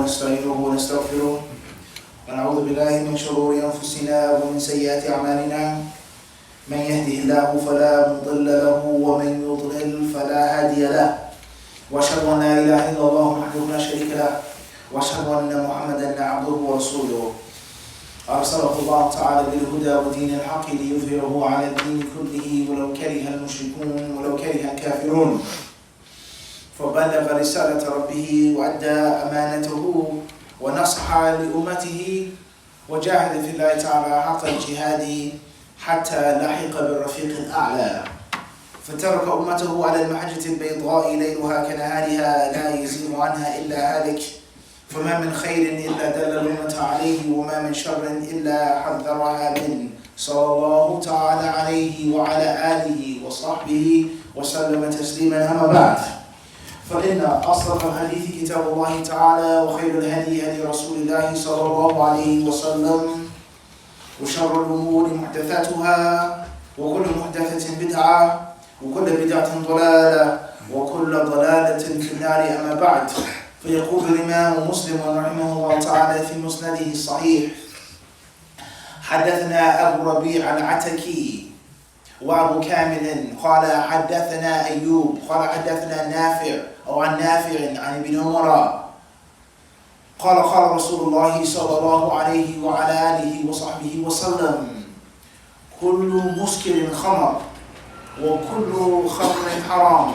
ونستعينه ونستغفره ونعوذ بالله من شرور أنفسنا ومن سيئات أعمالنا من يهده الله فلا مضل له ومن يضلل فلا هادي له وأشهد أن لا إله إلا الله وحده لا شريك له وأشهد أن محمدا عبده ورسوله أرسله الله تعالى بالهدى ودين الحق ليظهره على الدين كله ولو كره المشركون ولو كره الكافرون فبلغ رسالة ربه وأدى أمانته ونصح لأمته وجاهد في الله تعالى حق الجهاد حتى لحق بالرفيق الأعلى فترك أمته على المحجة البيضاء ليلها كنهارها لا يزيغ عنها إلا هالك فما من خير إلا دل الأمة عليه وما من شر إلا حذرها منه صلى الله تعالى عليه وعلى آله وصحبه وسلم تسليما أما بعد فإن أصدق الحديث كتاب الله تعالى وخير الهدي هدي رسول الله صلى الله عليه وسلم وشر الأمور محدثاتها وكل محدثة بدعة وكل بدعة ضلالة وكل ضلالة في النار أما بعد فيقول الإمام مسلم رحمه الله تعالى في مسنده الصحيح حدثنا أبو ربيع العتكي وأبو كامل قال حدثنا أيوب قال حدثنا نافع أو عن نافع عن ابن عمر قال رسول الله صلى الله عليه وعلى آله وصحبه وسلم كل مسكر خمر وكل خمر حرام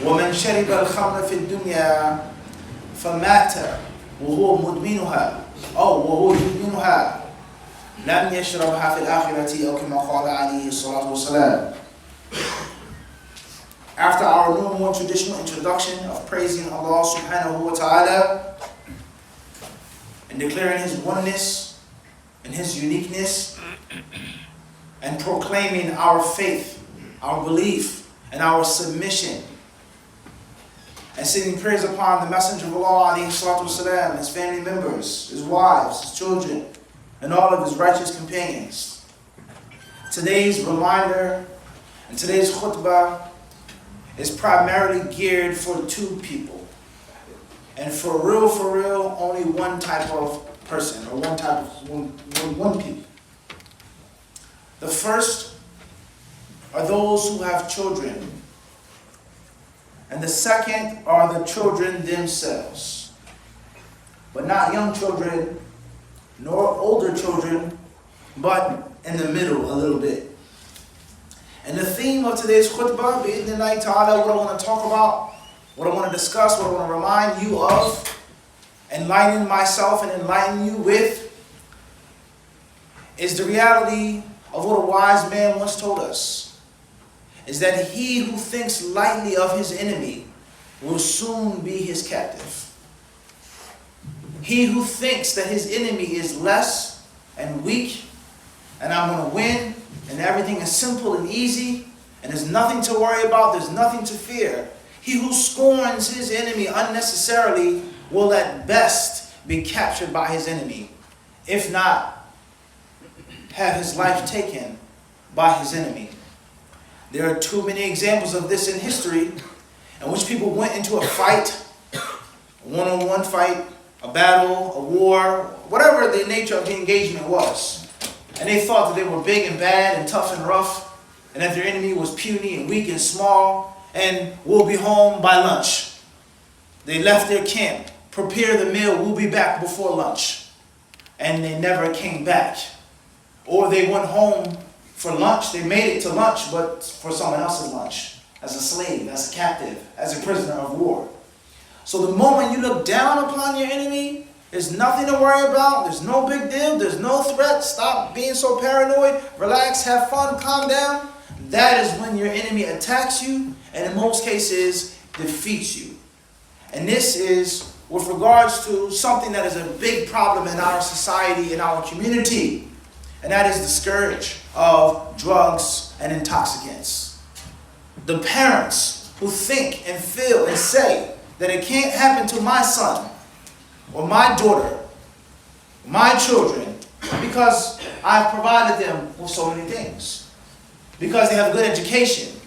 ومن شرب الخمر في الدنيا فمات وهو مدمنها أو وهو يدمنها لم يشربها في الآخرة أو كما قال عليه الصلاة والسلام. After our normal traditional introduction of praising Allah subhanahu wa ta'ala and declaring His oneness and His uniqueness and proclaiming our faith, our belief and our submission and sending prayers upon the Messenger of Allah alayhi salatu wasalam, his family members, his wives, his children, and all of his righteous companions. Today's reminder and today's khutbah is primarily geared for two people. And for real, only one type of person or one people. The first are those who have children. And the second are the children themselves. But not young children, nor older children, but in the middle a little bit. And the theme of today's khutbah, bi'idhnillahi ta'ala, what I want to talk about, what I want to discuss, what I want to remind you of, enlighten myself and enlighten you with, is the reality of what a wise man once told us. Is that he who thinks lightly of his enemy will soon be his captive. He who thinks that his enemy is less and weak, and I'm going to win, and everything is simple and easy, and there's nothing to worry about, there's nothing to fear. He who scorns his enemy unnecessarily will at best be captured by his enemy, if not have his life taken by his enemy. There are too many examples of this in history in which people went into a fight, a one-on-one fight, a battle, a war, whatever the nature of the engagement was. And they thought that they were big and bad and tough and rough, and that their enemy was puny and weak and small, and will be home by lunch. They left their camp, prepare the meal, we'll be back before lunch. And they never came back. Or they went home for lunch, they made it to lunch, but for someone else's lunch, as a slave, as a captive, as a prisoner of war. So the moment you look down upon your enemy, there's nothing to worry about, there's no big deal, there's no threat, stop being so paranoid, relax, have fun, calm down. That is when your enemy attacks you, and in most cases, defeats you. And this is with regards to something that is a big problem in our society, in our community. And that is the scourge of drugs and intoxicants. The parents who think and feel and say that it can't happen to my son or my daughter, my children, because I've provided them with so many things. Because they have a good education,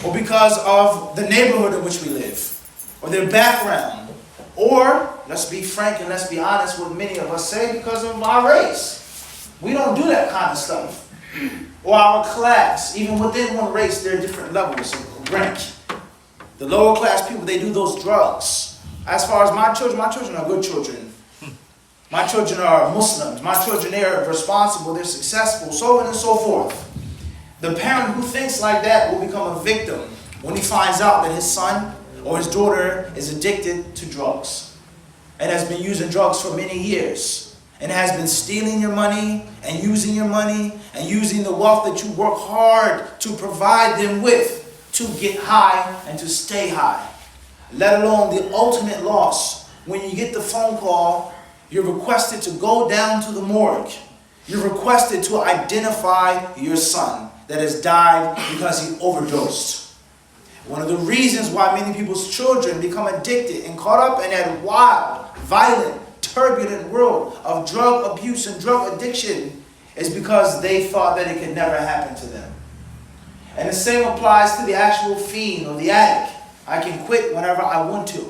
or because of the neighborhood in which we live, or their background, Or, let's be frank and let's be honest, what many of us say, because of our race. We don't do that kind of stuff. Or our class. Even within one race, there are different levels of rank. The lower class people, they do those drugs. As far as my children are good children. My children are Muslims. My children, they are responsible, they're successful, so on and so forth. The parent who thinks like that will become a victim when he finds out that his son or his daughter is addicted to drugs and has been using drugs for many years and has been stealing your money and using the wealth that you work hard to provide them with to get high and to stay high. Let alone the ultimate loss when you get the phone call, you're requested to go down to the morgue. You're requested to identify your son that has died because he overdosed. One of the reasons why many people's children become addicted and caught up in that wild, violent, turbulent world of drug abuse and drug addiction is because they thought that it could never happen to them. And the same applies to the actual fiend or the addict. I can quit whenever I want to.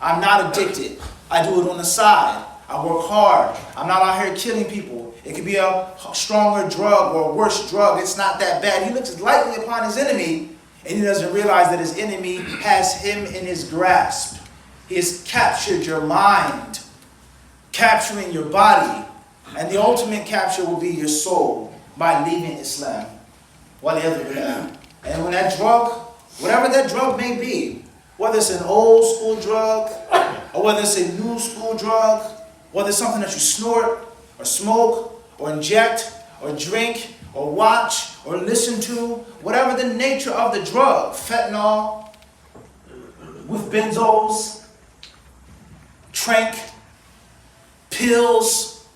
I'm not addicted. I do it on the side. I work hard. I'm not out here killing people. It could be a stronger drug or a worse drug. It's not that bad. He looks lightly upon his enemy, and he doesn't realize that his enemy has him in his grasp. He has captured your mind, capturing your body, and the ultimate capture will be your soul by leaving Islam. And when that drug, whatever that drug may be, whether it's an old school drug, or whether it's a new school drug, whether it's something that you snort, or smoke, or inject, or drink, or watch, or listen to, whatever the nature of the drug, fentanyl, with benzos, trank, pills,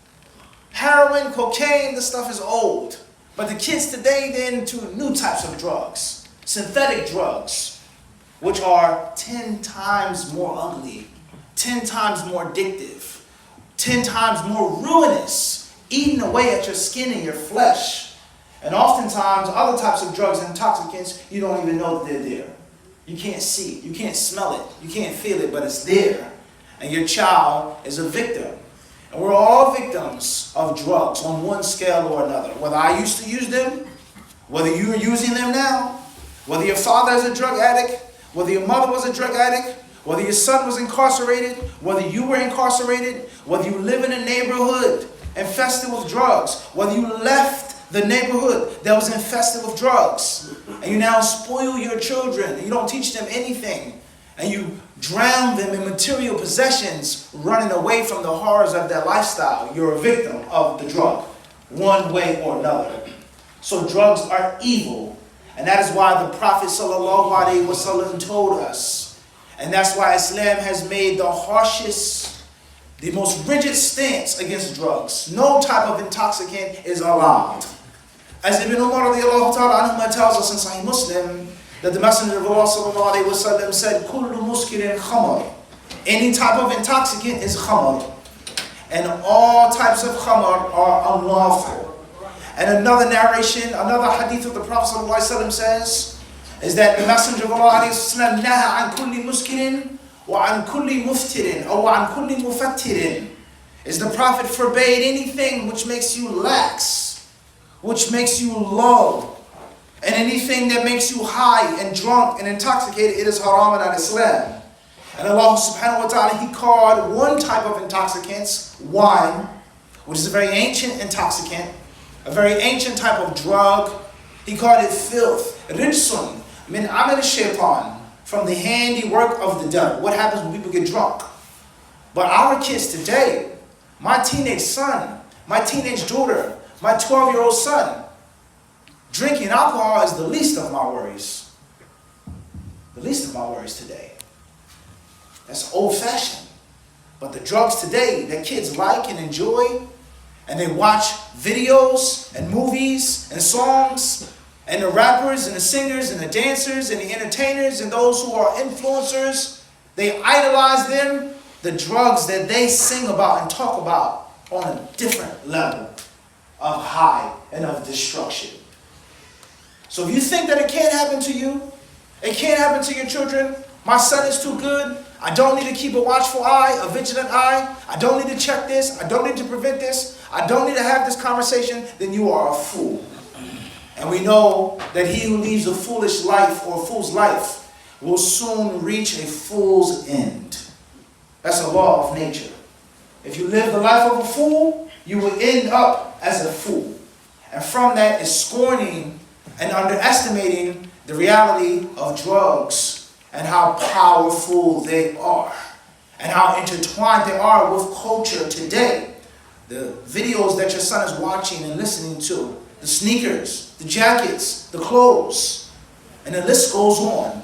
heroin, cocaine, this stuff is old. But the kids today, they're into new types of drugs, synthetic drugs, which are 10 times more ugly, 10 times more addictive, 10 times more ruinous, eating away at your skin and your flesh. And oftentimes, other types of drugs and intoxicants, you don't even know that they're there. You can't see it, you can't smell it, you can't feel it, but it's there. And your child is a victim. And we're all victims of drugs on one scale or another. Whether I used to use them, whether you are using them now, whether your father is a drug addict, whether your mother was a drug addict, whether your son was incarcerated, whether you were incarcerated, whether you live in a neighborhood infested with drugs, whether you left the neighborhood that was infested with drugs, and you now spoil your children, and you don't teach them anything, and you drown them in material possessions, running away from the horrors of their lifestyle. You're a victim of the drug, one way or another. So drugs are evil, and that is why the Prophet ﷺ told us, and that's why Islam has made the harshest, the most rigid stance against drugs. No type of intoxicant is allowed. As Ibn Umar radiallahu ta'ala anhuma tells us in Sahih Muslim, that the Messenger of Allah sallallahu alayhi wa sallam said, Kullu muskirin khamar. Any type of intoxicant is khamar. And all types of khamar are unlawful. And another narration, another hadith of the Prophet sallallahu alayhi wa sallam says, is that the Messenger of Allah alayhi wa sallam naha an kulli muskirin wa an kulli muftirin or wa an kulli mufattirin. Is the Prophet forbade anything which makes you lax, which makes you low, and anything that makes you high and drunk and intoxicated, it is haram in Islam. And Allah subhanahu wa ta'ala, He called one type of intoxicants wine, which is a very ancient intoxicant, a very ancient type of drug. He called it filth, rijsun, min amal shaitan, from the handiwork of the devil. What happens when people get drunk? But our kids today, my teenage son, my teenage daughter, my 12-year-old son, drinking alcohol is the least of my worries. The least of my worries today. That's old-fashioned. But the drugs today that kids like and enjoy, and they watch videos and movies and songs, and the rappers and the singers and the dancers and the entertainers and those who are influencers, they idolize them. The drugs that they sing about and talk about on a different level of high and of destruction. So if you think that it can't happen to you, it can't happen to your children, my son is too good, I don't need to keep a watchful eye, a vigilant eye. I don't need to check this. I don't need to prevent this. I don't need to have this conversation. Then you are a fool. And we know that he who leads a foolish life or a fool's life will soon reach a fool's end. That's a law of nature. If you live the life of a fool, you will end up as a fool. And from that is scorning and underestimating the reality of drugs and how powerful they are and how intertwined they are with culture today. The videos that your son is watching and listening to, the sneakers, the jackets, the clothes, and the list goes on.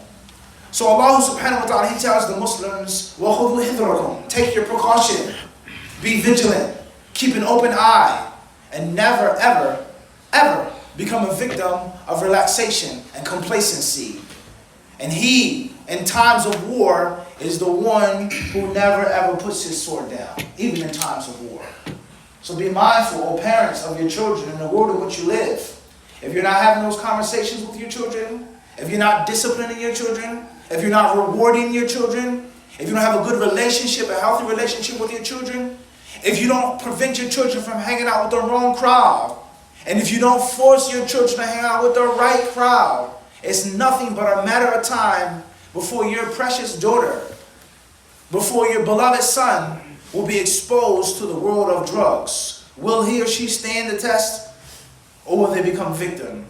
So Allah subhanahu wa ta'ala, he tells the Muslims, وَخُذُوا حِذْرَكُمْ, take your precaution, be vigilant, keep an open eye, and never, ever, ever become a victim of relaxation and complacency. And he, in times of war, is the one who never, ever puts his sword down, even in times of war. So be mindful, O parents, of your children and the world in which you live. If you're not having those conversations with your children, if you're not disciplining your children, if you're not rewarding your children, if you don't have a good relationship, a healthy relationship with your children, if you don't prevent your children from hanging out with the wrong crowd, and if you don't force your children to hang out with the right crowd, it's nothing but a matter of time before your precious daughter, before your beloved son will be exposed to the world of drugs. Will he or she stand the test, or will they become victim?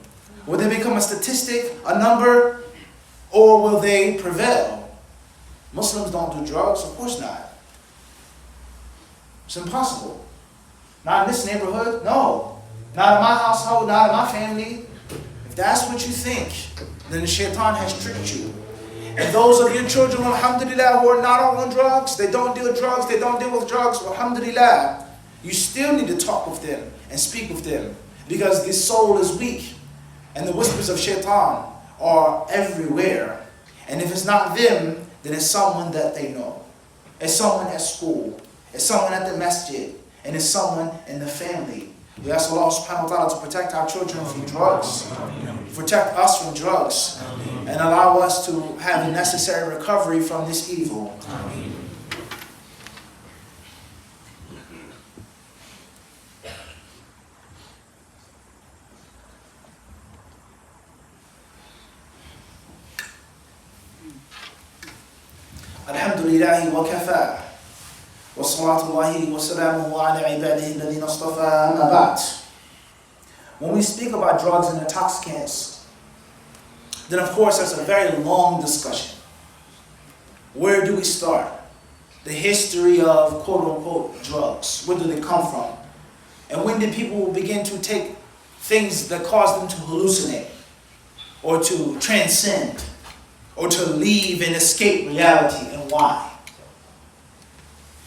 Will they become a statistic, a number, or will they prevail? Muslims don't do drugs? Of course not. It's impossible. Not in this neighborhood? No. Not in my household, not in my family. If that's what you think, then the shaitan has tricked you. And those of your children, alhamdulillah, who are not on drugs, they don't deal with drugs, they don't deal with drugs, alhamdulillah, you still need to talk with them and speak with them, because the soul is weak and the whispers of shaitan are everywhere. And if it's not them, then it's someone that they know. It's someone at school. It's someone at the masjid. And it's someone in the family. We ask Allah subhanahu wa ta'ala to protect our children from drugs, protect us from drugs, and allow us to have the necessary recovery from this evil. Alhamdulillahi wa kafa. Wassalatullahi wa salamuhu ala ibadihi alladhina istafa, amma ba'd. When we speak about drugs and intoxicants, then of course that's a very long discussion. Where do we start? The history of quote-unquote drugs. Where do they come from? And when did people begin to take things that cause them to hallucinate, or to transcend, or to leave and escape reality, and why?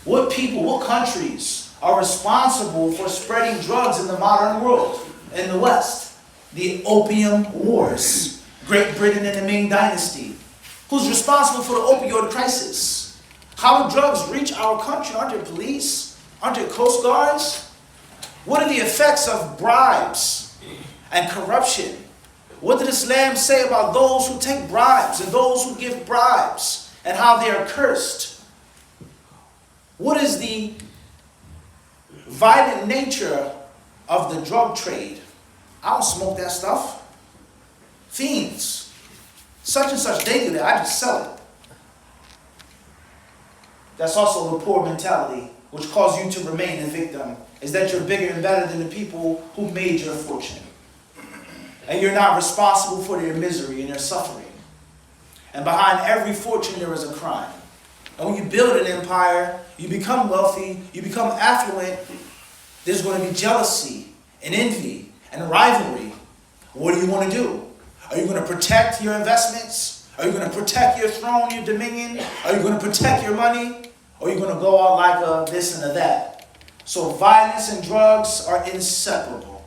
What people, what countries are responsible for spreading drugs in the modern world, in the West? The Opium Wars, Great Britain and the Ming Dynasty. Who's responsible for the opioid crisis? How do drugs reach our country? Aren't there police? Aren't there coast guards? What are the effects of bribes and corruption? What did Islam say about those who take bribes and those who give bribes, and how they are cursed? What is the violent nature of the drug trade? I don't smoke that stuff. Fiends. Such and such, they do that. I just sell it. That's also the poor mentality, which causes you to remain a victim, is that you're bigger and better than the people who made your fortune. And you're not responsible for their misery and their suffering. And behind every fortune there is a crime. And when you build an empire, you become wealthy, you become affluent, there's going to be jealousy and envy and rivalry. What do you want to do? Are you going to protect your investments? Are you going to protect your throne, your dominion? Are you going to protect your money? Or are you going to go out like a this and a that? So violence and drugs are inseparable.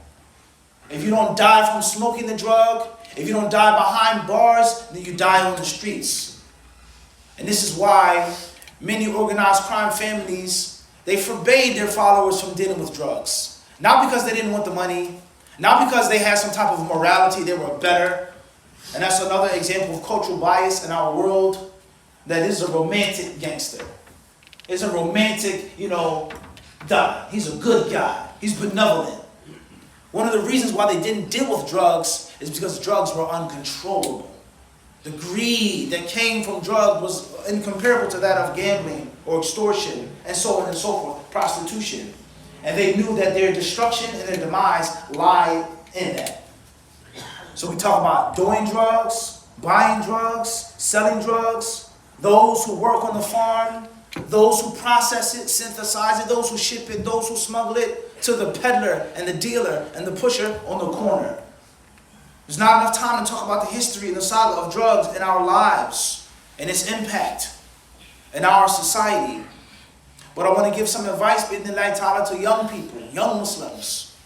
If you don't die from smoking the drug, if you don't die behind bars, then you die on the streets. And this is why many organized crime families, they forbade their followers from dealing with drugs. Not because they didn't want the money, not because they had some type of morality, they were better. And that's another example of cultural bias in our world. that this is a romantic gangster. It's a romantic, guy. He's a good guy. He's benevolent. One of the reasons why they didn't deal with drugs is because drugs were uncontrollable. The greed that came from drugs was incomparable to that of gambling or extortion and so on and so forth, prostitution. And they knew that their destruction and their demise lied in that. So we talk about doing drugs, buying drugs, selling drugs, those who work on the farm, those who process it, synthesize it, those who ship it, those who smuggle it, to the peddler and the dealer and the pusher on the corner. There's not enough time to talk about the history and the saga of drugs in our lives and its impact in our society. But I want to give some advice to young people, young Muslims.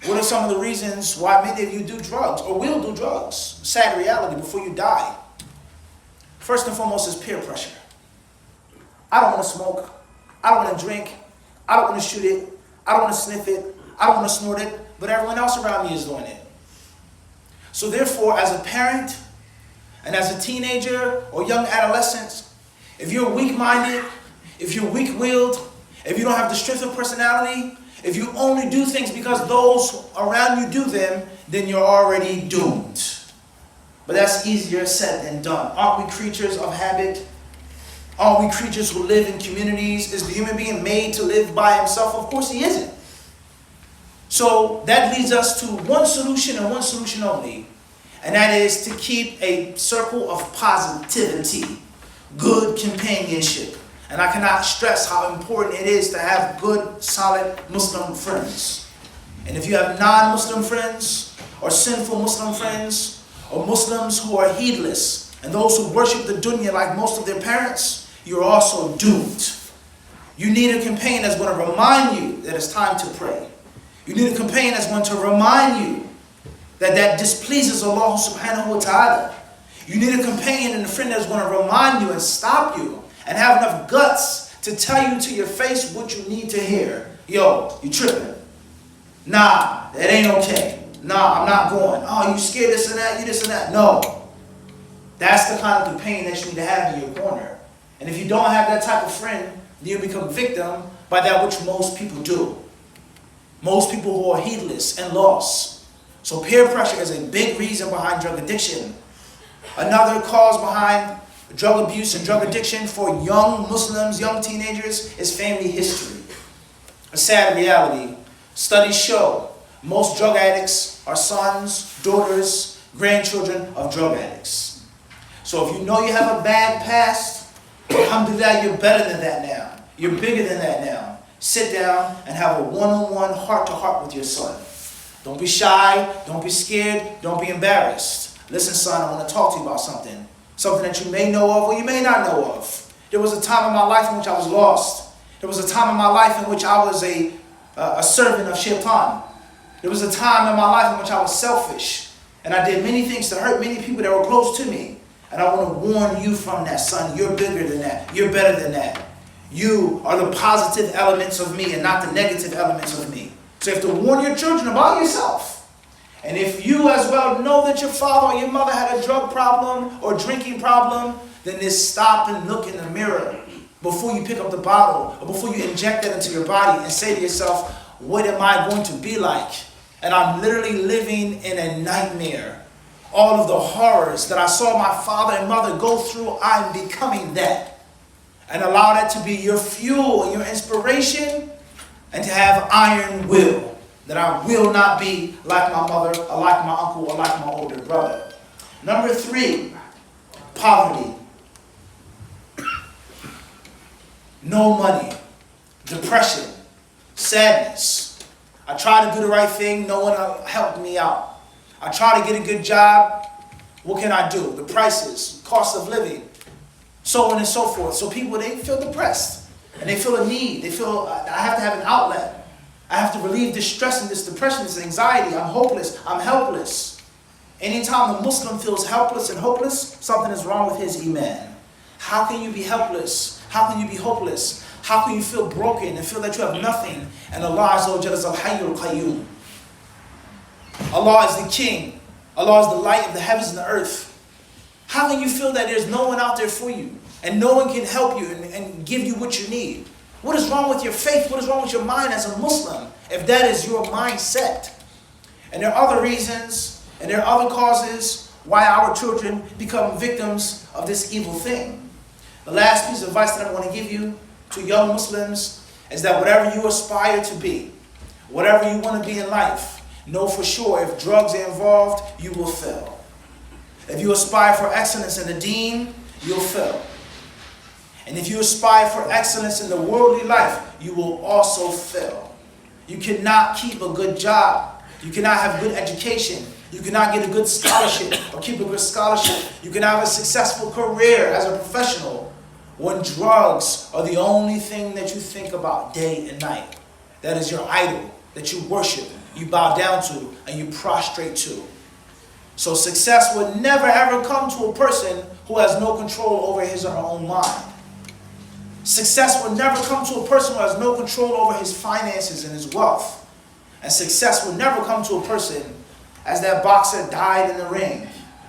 What are some of the reasons why many of you do drugs or will do drugs? Sad reality before you die. First and foremost is peer pressure. I don't want to smoke. I don't want to drink. I don't want to shoot it. I don't want to sniff it. I don't want to snort it. But everyone else around me is doing it. So therefore, as a parent and as a teenager or young adolescent, if you're weak-minded, if you're weak-willed, if you don't have the strength of personality, if you only do things because those around you do them, then you're already doomed. But that's easier said than done. Aren't we creatures of habit? Aren't we creatures who live in communities? Is the human being made to live by himself? Of course he isn't. So that leads us to one solution and one solution only. And that is to keep a circle of positivity, good companionship. And I cannot stress how important it is to have good, solid Muslim friends. And if you have non-Muslim friends or sinful Muslim friends or Muslims who are heedless and those who worship the dunya like most of their parents, you're also doomed. You need a companion that's going to remind you that it's time to pray. You need a companion that's going to remind you that displeases Allah subhanahu wa ta'ala. You need a companion and a friend that's going to remind you and stop you and have enough guts to tell you to your face what you need to hear. Yo, you tripping. Nah, that ain't okay. Nah, I'm not going. Oh, you scared this and that, you this and that. No. That's the kind of companion that you need to have in your corner. And if you don't have that type of friend, then you become victim by that which most people do. Most people who are heedless and lost. So peer pressure is a big reason behind drug addiction. Another cause behind drug abuse and drug addiction for young Muslims, young teenagers, is family history. A sad reality. Studies show most drug addicts are sons, daughters, grandchildren of drug addicts. So if you know you have a bad past, alhamdulillah, you're better than that now. You're bigger than that now. Sit down and have a one-on-one, heart-to-heart with your son. Don't be shy, don't be scared, don't be embarrassed. Listen, son, I want to talk to you about something. Something that you may know of or you may not know of. There was a time in my life in which I was lost. There was a time in my life in which I was a servant of shaitan. There was a time in my life in which I was selfish. And I did many things to hurt many people that were close to me. And I want to warn you from that, son. You're bigger than that. You're better than that. You are the positive elements of me and not the negative elements of me. So you have to warn your children about yourself. And if you as well know that your father or your mother had a drug problem or drinking problem, then just stop and look in the mirror before you pick up the bottle or before you inject that into your body and say to yourself, what am I going to be like? And I'm literally living in a nightmare. All of the horrors that I saw my father and mother go through, I'm becoming that. And allow that to be your fuel and your inspiration, and to have iron will. That I will not be like my mother, or like my uncle, or like my older brother. Number 3, poverty. No money, depression, sadness. I try to do the right thing, no one helped me out. I try to get a good job, what can I do? The prices, cost of living, so on and so forth. So people, they feel depressed and they feel a need. They feel, I have to have an outlet. I have to relieve this stress and this depression, this anxiety. I'm hopeless. I'm helpless. Anytime a Muslim feels helpless and hopeless, something is wrong with his iman. How can you be helpless? How can you be hopeless? How can you feel broken and feel that you have nothing? And Allah Azza wa Jalla is Al-Hayyul Qayyum. Allah is the King. Allah is the light of the heavens and the earth. How can you feel that there's no one out there for you? and no one can help you and give you what you need. What is wrong with your faith? What is wrong with your mind as a Muslim if that is your mindset? And there are other reasons and there are other causes why our children become victims of this evil thing. The last piece of advice that I want to give you to young Muslims is that whatever you aspire to be, whatever you want to be in life, know for sure if drugs are involved, you will fail. If you aspire for excellence in the deen, you'll fail. And if you aspire for excellence in the worldly life, you will also fail. You cannot keep a good job. You cannot have good education. You cannot get a good scholarship or keep a good scholarship. You cannot have a successful career as a professional when drugs are the only thing that you think about day and night. That is your idol that you worship, you bow down to, and you prostrate to. So success will never ever come to a person who has no control over his or her own mind. Success will never come to a person who has no control over his finances and his wealth. And success will never come to a person as that boxer died in the ring.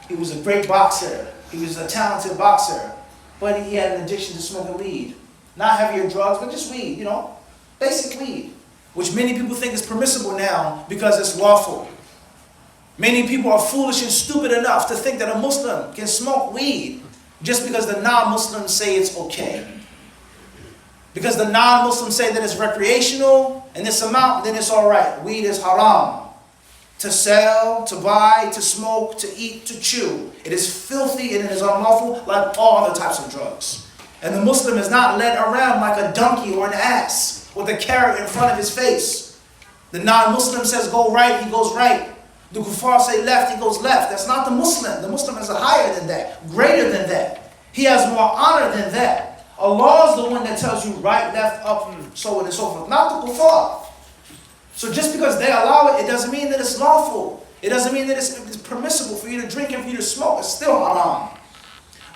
He was a great boxer. He was a talented boxer. But he had an addiction to smoking weed. Not heavier drugs, but just weed, basic weed. Which many people think is permissible now because it's lawful. Many people are foolish and stupid enough to think that a Muslim can smoke weed just because the non-Muslims say it's okay. Because the non-Muslims say that it's recreational in this amount, then it's all right. Weed is haram. To sell, to buy, to smoke, to eat, to chew. It is filthy and it is unlawful like all other types of drugs. And the Muslim is not led around like a donkey or an ass with a carrot in front of his face. The non-Muslim says go right, he goes right. The kuffar say left, he goes left. That's not the Muslim. The Muslim is higher than that, greater than that. He has more honor than that. Allah is the one that tells you right, left, up, so on and so forth. Not the kuffar. So just because they allow it, it doesn't mean that it's lawful. It doesn't mean that it's permissible for you to drink and for you to smoke. It's still haram.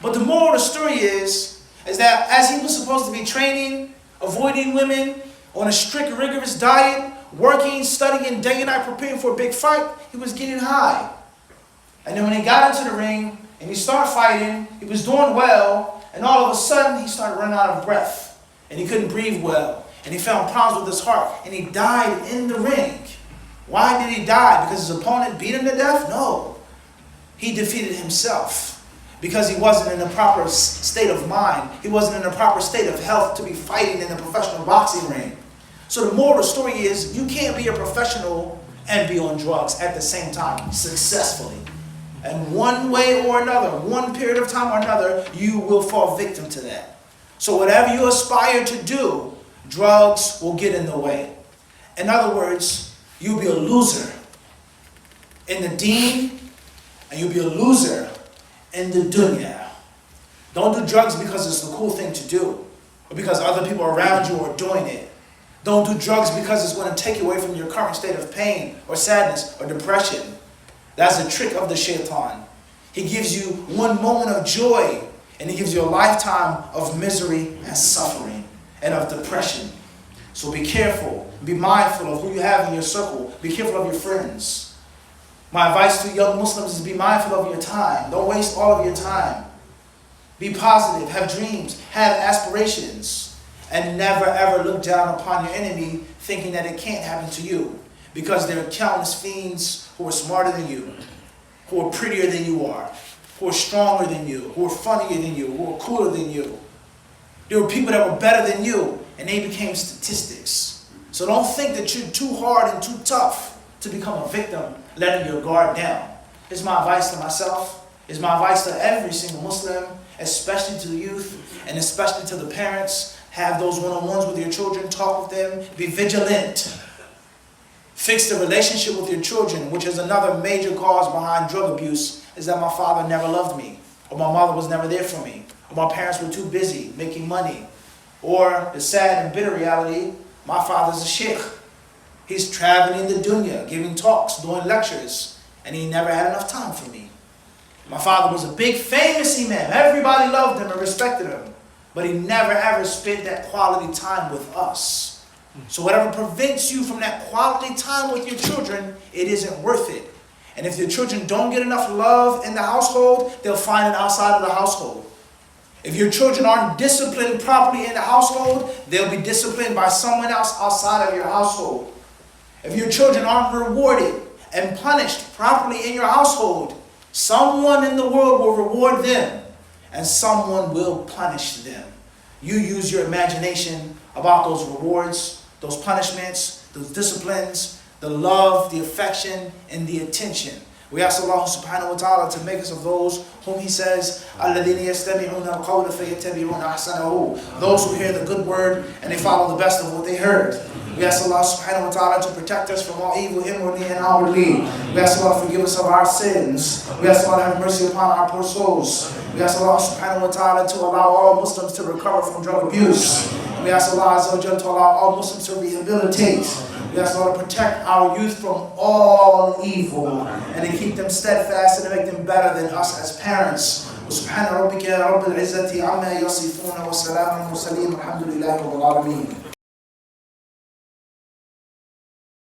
But the moral of the story is that as he was supposed to be training, avoiding women, on a strict, rigorous diet, working, studying day and night, preparing for a big fight, he was getting high. And then when he got into the ring and he started fighting, he was doing well, and all of a sudden he started running out of breath. And he couldn't breathe well. And he found problems with his heart. And he died in the ring. Why did he die? Because his opponent beat him to death? No. He defeated himself. Because he wasn't in the proper state of mind. He wasn't in the proper state of health to be fighting in the professional boxing ring. So the moral of the story is you can't be a professional and be on drugs at the same time successfully. And one way or another, one period of time or another, you will fall victim to that. So whatever you aspire to do, drugs will get in the way. In other words, you'll be a loser in the deen, and you'll be a loser in the dunya. Don't do drugs because it's the cool thing to do, or because other people around you are doing it. Don't do drugs because it's going to take you away from your current state of pain, or sadness, or depression. That's a trick of the shaitan. He gives you one moment of joy, and he gives you a lifetime of misery and suffering and of depression. So be careful. Be mindful of who you have in your circle. Be careful of your friends. My advice to young Muslims is be mindful of your time. Don't waste all of your time. Be positive. Have dreams. Have aspirations. And never ever look down upon your enemy thinking that it can't happen to you. Because there are countless fiends who are smarter than you, who are prettier than you are, who are stronger than you, who are funnier than you, who are cooler than you. There were people that were better than you, and they became statistics. So don't think that you're too hard and too tough to become a victim, letting your guard down. It's my advice to myself. It's my advice to every single Muslim, especially to the youth, and especially to the parents. Have those one-on-ones with your children. Talk with them. Be vigilant. Fix the relationship with your children, which is another major cause behind drug abuse, is that my father never loved me, or my mother was never there for me, or my parents were too busy making money. Or the sad and bitter reality, my father's a sheikh. He's traveling the dunya, giving talks, doing lectures, and he never had enough time for me. My father was a big famous imam. Everybody loved him and respected him, but he never ever spent that quality time with us. So whatever prevents you from that quality time with your children, it isn't worth it. And if your children don't get enough love in the household, they'll find it outside of the household. If your children aren't disciplined properly in the household, they'll be disciplined by someone else outside of your household. If your children aren't rewarded and punished properly in your household, someone in the world will reward them and someone will punish them. You use your imagination about those rewards, those punishments, those disciplines, the love, the affection, and the attention. We ask Allah subhanahu wa ta'ala to make us of those whom He says, الَّذِينَ يَسْتَمِعُونَ الْقَوْلَ فَيَتَّبِعُونَ أَحْسَنَهُ. Those who hear the good word and they follow the best of what they heard. We ask Allah subhanahu wa ta'ala to protect us from all evil inwardly and outwardly. We ask Allah to forgive us of our sins. We ask Allah to have mercy upon our poor souls. We ask Allah subhanahu wa ta'ala to allow all Muslims to recover from drug abuse. We ask Allah azza wa jalla to allow all Muslims to rehabilitate. We ask Allah to protect our youth from all evil and to keep them steadfast and to make them better than us as parents. سبحان ربك رب العزة عما يصفون وسلام على المرسلين والحمد لله رب العالمين.